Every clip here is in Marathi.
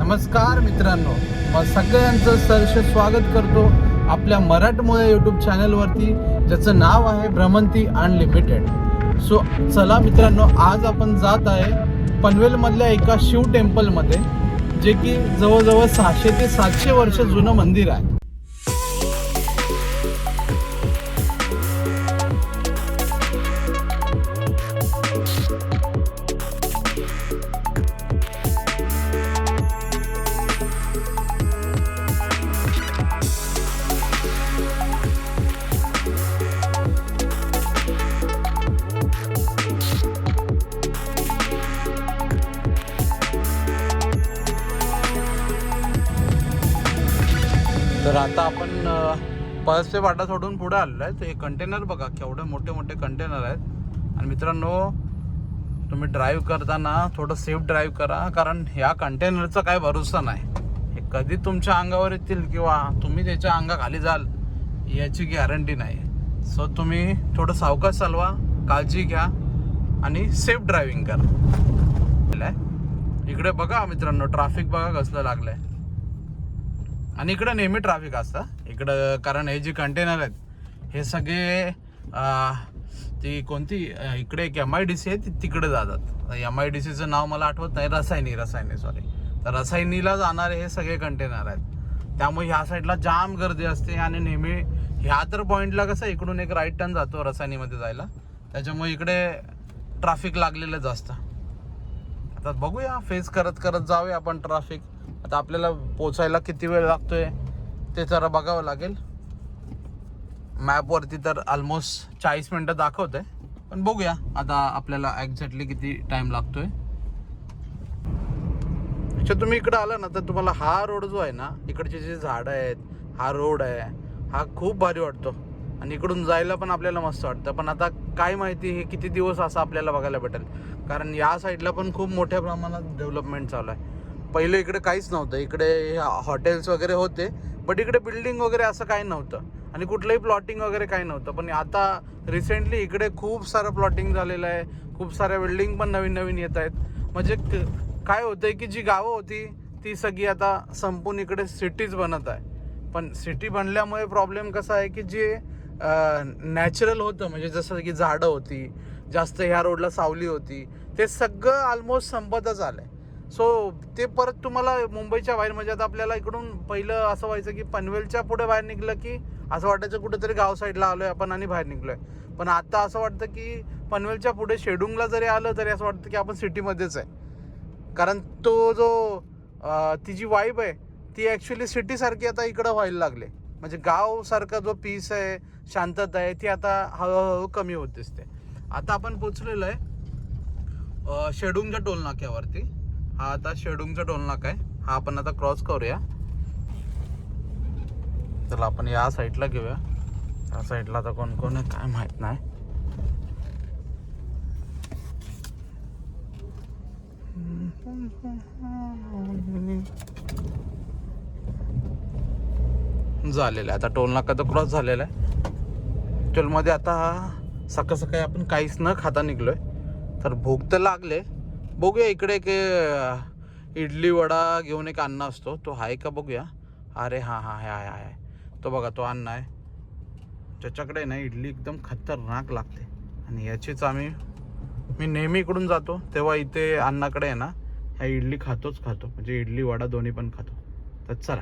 नमस्कार मित्रांनो, मग सगळ्यांचं सहर्ष स्वागत करतो आपल्या मराठमोळ्या यूट्यूब चॅनलवरती, ज्याचं नाव आहे भ्रमंती अनलिमिटेड. सो चला मित्रांनो, आज आपण जात आहे पनवेलमधल्या एका शिव टेम्पलमध्ये, जे की जवळजवळ 600 ते 700 वर्ष जुनं मंदिर आहे. तर आता आपण पळसपे वाटा सोडून पुढे आलेलो आहे. तर हे कंटेनर बघा, केवढे मोठे मोठे कंटेनर आहेत. आणि मित्रांनो, तुम्ही ड्राईव्ह करताना थोडं सेफ ड्राईव्ह करा, कारण ह्या कंटेनरचा काय भरोसा नाही. हे कधी तुमच्या अंगावर येतील किंवा तुम्ही त्याच्या अंगाखाली जाल याची गॅरंटी नाही. सो तुम्ही थोडं सावकाश चालवा, काळजी घ्या आणि सेफ ड्रायव्हिंग करा. इकडे बघा मित्रांनो, ट्रॅफिक बघा कसलं लागलंय. आणि इकडे नेहमी ट्रॅफिक असतं इकडं, कारण हे जे कंटेनर आहेत हे सगळे ती कोणती इकडे एक MIDC आहे, ती तिकडे जातात. MIDCचं नाव मला आठवत नाही, रसायनी सॉरी. तर रसायनीला जाणारे हे सगळे कंटेनर आहेत. त्यामुळे ह्या साईडला जाम गर्दी असते. आणि नेहमी ह्या तर पॉईंटला कसं इकडून एक राईट टर्न जातो रसायनीमध्ये जायला, त्याच्यामुळे इकडे ट्रॅफिक लागलेलंच असतं. आता बघूया, फेस करत करत जाऊया आपण ट्रॅफिक. आता आपल्याला पोचायला किती वेळ लागतोय ते जरा बघावं लागेल. मॅपवरती तर ऑलमोस्ट 40 मिनटं दाखवतंय, पण बघूया आता आपल्याला एक्झॅक्टली किती टाइम लागतोय. अच्छा, तुम्ही इकडं आला ना तर तुम्हाला हा रोड जो आहे ना, इकडचे जे झाडं आहेत, हा रोड आहे, हा खूप भारी वाटतो. आणि इकडून जायला पण आपल्याला मस्त वाटतं. पण आता काय माहिती हे किती दिवस असं आपल्याला बघायला भेटेल, कारण या साईडला पण खूप मोठ्या प्रमाणात डेव्हलपमेंट चालू आहे. पहिले इकडे काहीच नव्हतं. इकडे हॉटेल्स वगैरे होते, बट इकडे बिल्डिंग वगैरे असं काही नव्हतं आणि कुठलंही प्लॉटिंग वगैरे काही नव्हतं. पण आता रिसेंटली इकडे खूप सारं प्लॉटिंग झालेलं आहे, खूप साऱ्या बिल्डिंग पण नवीन नवीन येत आहेत. म्हणजे काय होतंय की जी गावं होती ती सगळी आता संपून इकडे सिटीज बनत आहे. पण सिटी बनल्यामुळे प्रॉब्लेम कसा आहे की जे नॅचरल होतं, म्हणजे जसं की झाडं होती, जास्त ह्या रोडला सावली होती, ते सगळं ऑलमोस्ट संपतच आलं आहे. सो ते परत तुम्हाला मुंबईच्या बाहेर, म्हणजे आता आपल्याला इकडून पहिलं असं व्हायचं की पनवेलच्या पुढे बाहेर निघलं की असं वाटायचं कुठेतरी गाव साईडला आलोय आपण आणि बाहेर निघलोय. पण आता असं वाटतं की पनवेलच्या पुढे शेडुंगला जरी आलं तरी असं वाटतं की आपण सिटीमध्येच आहे. कारण तो जो ती जी वाईब आहे ती ॲक्च्युली सिटीसारखी आता इकडं व्हायला लागले. म्हणजे गावसारखा जो पीस आहे, शांतता आहे, ती आता हळूहळू कमी होत दिसते. आता आपण पोचलेलो आहे शेडुंगच्या टोल नाक्यावरती. हा आता शेडुंगचा टोल नाका आहे, हा आपण आता क्रॉस करूया. चला आपण या साईडला घेऊया. या साईडला आता कोण कोण आहे काय माहित नाही. झालेलं आहे आता टोल नाका तर क्रॉस झालेला आहे. टोलमध्ये आता सकाळ सकाळी आपण काहीच न खाता निघलोय, तर भूक तर लागले. बघूया इकडे एक इडली वडा घेऊन एक अण्णा असतो, तो आहे का बघूया. अरे हां आहे तो बघा, तो अण्णा आहे. त्याच्याकडे ना इडली एकदम खतरनाक लागते. आणि याचीच मी नेहमी इकडून जातो तेव्हा इथे अण्णाकडे आहे ना ह्या इडली खातो. म्हणजे इडली वडा दोन्ही पण खातो. तर चला.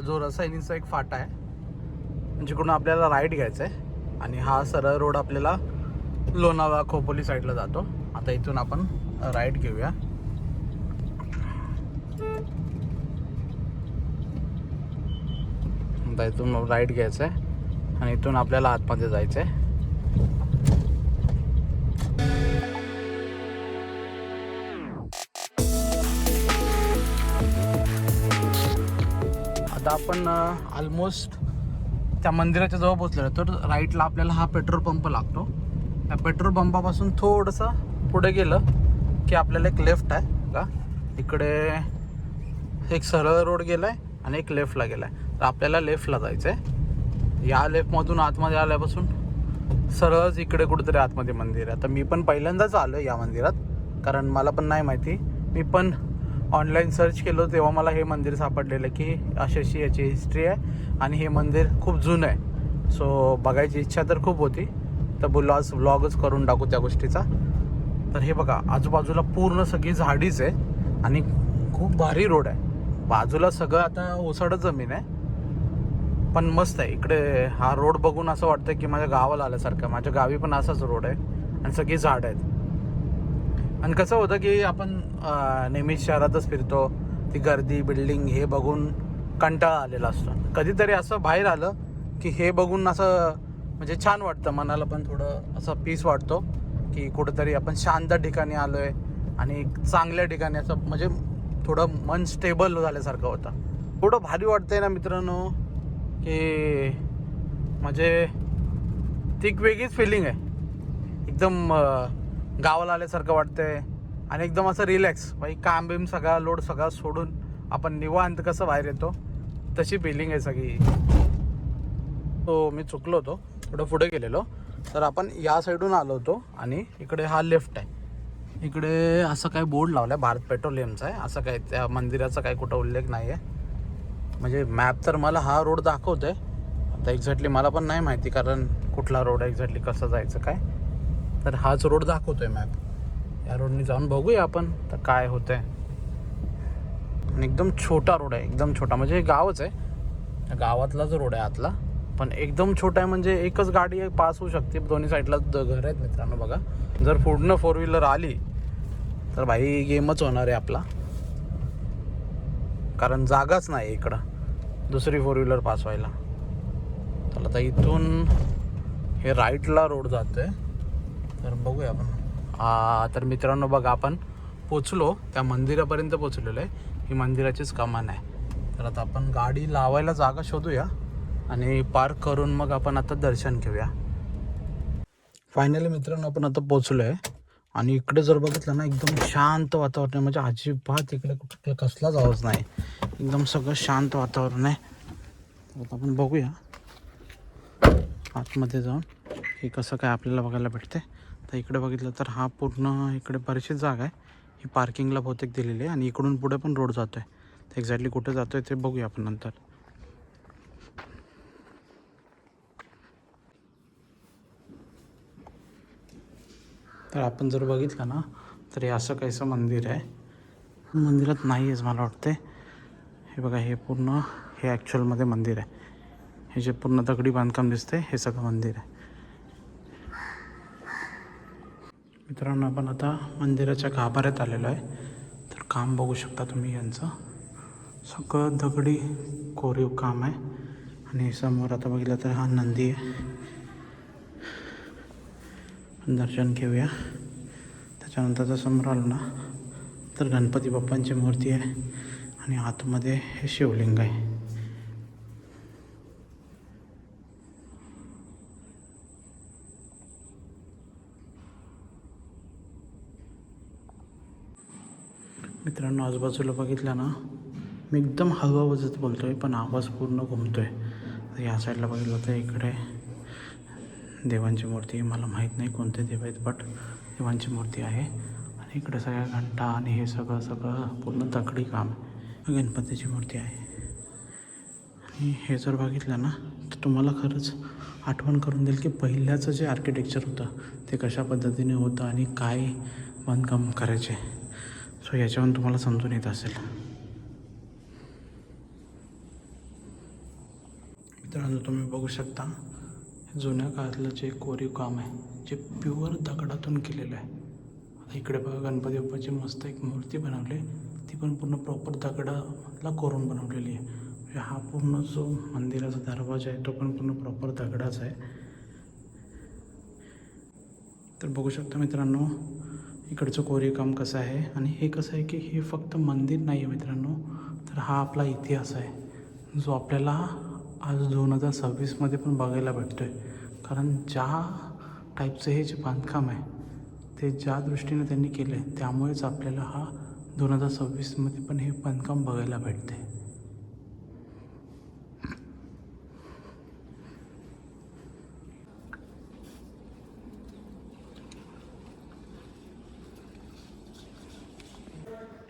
जो रसायनीचा एक फाटा आहे, जिकडून आपल्याला राईट घ्यायचा आहे. आणि हा सरळ रोड आपल्याला लोणावळा खोपोली साईडला जातो. आता इथून आपण राईट घेऊया. आता इथून राईट घ्यायचं आहे आणि इथून आपल्याला आतमध्ये जायचं आहे. आता आपण ऑलमोस्ट त्या मंदिराच्या जवळ पोहोचलेलो. तर राईटला आपल्याला हा पेट्रोल पंप लागतो. त्या पेट्रोल पंपापासून थोडंसं पुढे गेलं की आपल्याला एक लेफ्ट आहे का, इकडे एक सरळ रोड गेलाय आणि एक लेफ्टला गेलाय. तर आपल्याला लेफ्टला जायचं आहे. या लेफ्टमधून आतमध्ये आल्यापासून सरळच इकडे कुठेतरी आतमध्ये मंदिर आहे. तर मी पण पहिल्यांदाच आलो या मंदिरात, कारण मला पण नाही माहिती. मी पण ऑनलाईन सर्च केलं तेव्हा मला हे मंदिर सापडलेलं की अशी याची हिस्ट्री आहे आणि हे मंदिर खूप जुनं आहे. सो बघायची इच्छा तर खूप होती, तर व्लॉगच करून टाकू त्या गोष्टीचा. तर हे बघा, आजूबाजूला पूर्ण सगळी झाडीच आहे आणि खूप भारी रोड आहे. बाजूला सगळं आता ओसाडच जमीन आहे, पण मस्त आहे. इकडे हा रोड बघून असं वाटतं की माझ्या गावाला आल्यासारखं. माझ्या गावी पण असाच रोड आहे आणि सगळी झाड आहेत. आणि कसं होतं की आपण नेहमीच शहरातच फिरतो, ती गर्दी बिल्डिंग हे बघून कंटाळा आलेला असतो. कधीतरी असं बाहेर आलं की हे बघून असं म्हणजे छान वाटतं, मनाला पण थोडं असं पीस वाटतो की कुठंतरी आपण शांत ठिकाणी आलो आहे आणि चांगल्या ठिकाणी असं म्हणजे थोडं मन स्टेबल झाल्यासारखं होतं. थोडं भारी वाटतंय ना मित्रांनो, की म्हणजे ती एक वेगळीच फिलिंग आहे. एकदम गावाला आल्यासारखं वाटतंय आणि एकदम असं रिलॅक्स. भाई काम बिम सगळा लोड सगळा सोडून आपण निवांत कसं बाहेर येतो, तशी फिलिंग आहे सगळी. तो मी चुकलो होतो, थोडं पुढे गेलेलो. तर आपण या साईडून आलो होतो आणि इकडे हा लेफ्ट आहे. इकडे असं काय बोर्ड लावला आहे, भारत पेट्रोलियमचा आहे. असं काय त्या मंदिराचा काय कुठं उल्लेख नाही आहे. म्हणजे मॅप तर मला हा रोड दाखवतो आहे, आता एक्झॅक्टली मला पण नाही माहिती कारण कुठला रोड आहे एक्झॅक्टली, कसं जायचं काय. तर हाच रोड दाखवतो आहे मॅप. या रोडनी जाऊन बघूया आपण तर काय होतं आहे. आणि एकदम छोटा रोड आहे, एकदम छोटा. म्हणजे हे गावच आहे, गावातलाच रोड आहे आतला, पण एकदम छोटा आहे. म्हणजे एकच गाडी पास होऊ शकते. दोन्ही साईडला घर आहेत मित्रांनो बघा. जर पूर्ण 4 व्हीलर आली तर भाई गेमच होणार आहे आपला, कारण जागाच नाही इकडं दुसरी 4 व्हीलर पास व्हायला. तर आता इथून हे राईटला रोड जातोय, तर बघूया आपण. तर मित्रांनो बघा, आपण पोचलो त्या मंदिरापर्यंत पोचलेलो आहे. ही मंदिराचीच कमान आहे. तर आता आपण गाडी लावायला जागा शोधूया आणि पार्क करून मग आपण आता दर्शन घेऊया. फायनली मित्रांनो आपण आता पोचलो आहे आणि इकडे जर बघितलं ना, एकदम शांत वातावरण आहे. म्हणजे अजिबात इकडे कुठे कसलाच आवाज नाही, एकदम सगळं शांत वातावरण आहे. आता आपण बघूया आतमध्ये जाऊन हे कसं काय आपल्याला बघायला भेटते. तर इकडे बघितलं तर हा पूर्ण इकडे बरीचशी जागा आहे, ही पार्किंगला बहुतेक दिलेली आहे. आणि इकडून पुढे पण रोड जातो आहे. तर एक्झॅक्टली कुठे जातो आहे ते बघूया आपण नंतर. तर आपण जर बघितलं ना, तर हे असं काहीसं मंदिर आहे. मंदिरात नाही आहेच मला वाटते. हे बघा, हे पूर्ण हे ॲक्च्युअलमध्ये मंदिर आहे. हे जे पूर्ण दगडी बांधकाम दिसते हे सगळं मंदिर आहे. मित्रांनो आपण आता मंदिराच्या गाभाऱ्यात आलेलो आहे. तर काम बघू शकता तुम्ही, यांचं सगळं दगडी कोरीव काम आहे. आणि समोर आता बघितलं तर हा नंदी आहे. दर्शन घेऊया. त्याच्यानंतर जर समोर आलो ना, तर गणपती बाप्पांची मूर्ती आहे आणि आतमध्ये हे शिवलिंग आहे. मित्रांनो आजूबाजूला बघितलं ना, मी एकदम हळू आवाजात बोलतो आहे, पण आवाज पूर्ण घुमतो आहे. या साईडला बघितलं तर इकडे देवांची मूर्ती, मला माहीत नाही कोणते देव आहेत, बट देवांची मूर्ती आहे. आणि इकडे सगळ्या घंटा आणि हे सगळं पूर्ण दगडी काम आहे. गणपतीची मूर्ती आहे. आणि हे जर बघितलं ना, तर तुम्हाला खरंच आठवण करून देईल की पहिल्याचं जे आर्किटेक्चर होतं ते कशा पद्धतीने होतं आणि काय बांधकाम करायचे. सो याच्यावरून तुम्हाला समजून येत असेल. मित्रांनो तुम्ही बघू शकता, जुन्या काळातलं जे कोरीव काम आहे, जे प्युअर दगडातून केलेलं आहे. आता इकडे बघा, गणपती बाप्पाची मस्त एक मूर्ती बनवली, ती पण पूर्ण प्रॉपर दगडाला कोरून बनवलेली आहे. म्हणजे हा पूर्ण जो मंदिराचा दरवाजा आहे तो पण पूर्ण प्रॉपर दगडाचा आहे. तर बघू शकता मित्रांनो इकडचं कोरीव काम कसं आहे. आणि हे कसं आहे की हे फक्त मंदिर नाही आहे मित्रांनो, तर हा आपला इतिहास आहे, जो आपल्याला आज 2026मध्ये पण बघायला भेटतो आहे. कारण ज्या टाईपचं हे जे बांधकाम आहे ते ज्या दृष्टीने त्यांनी केलं आहे, त्यामुळेच आपल्याला हा 2026मध्ये पण हे बांधकाम बघायला भेटते.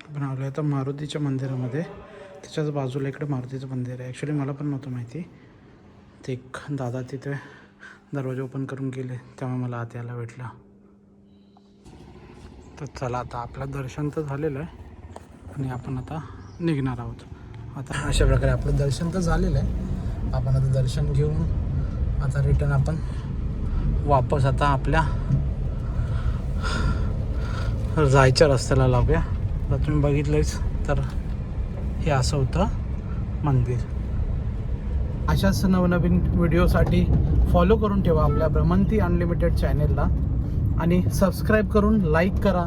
आपण आलो आता मारुतीच्या मंदिरामध्ये. त्याच्याच बाजूला इकडे मारुतीचं मंदिर आहे. ॲक्च्युली मला पण नव्हतं माहिती. ते एक दादा तिथे दरवाजा ओपन करून गेले, त्यामुळे मला आत यायला भेटलं. तर चला, आता आपलं दर्शन तर झालेलं आहे आणि आपण आता निघणार आहोत. आता अशा प्रकारे आपलं दर्शन तर झालेलं आहे. आपण आता दर्शन घेऊन आता रिटर्न आपण वापस आता आपल्या जायच्या रस्त्याला लागूया. आता तुम्ही बघितलंच तर हे असं होतं मंदिर. अशाच नवनवीन व्हिडिओसाठी फॉलो करून ठेवा आपल्या भ्रमंती अनलिमिटेड चॅनेलला आणि सबस्क्राईब करून लाईक करा,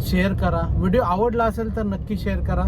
शेअर करा. व्हिडिओ आवडला असेल तर नक्की शेअर करा.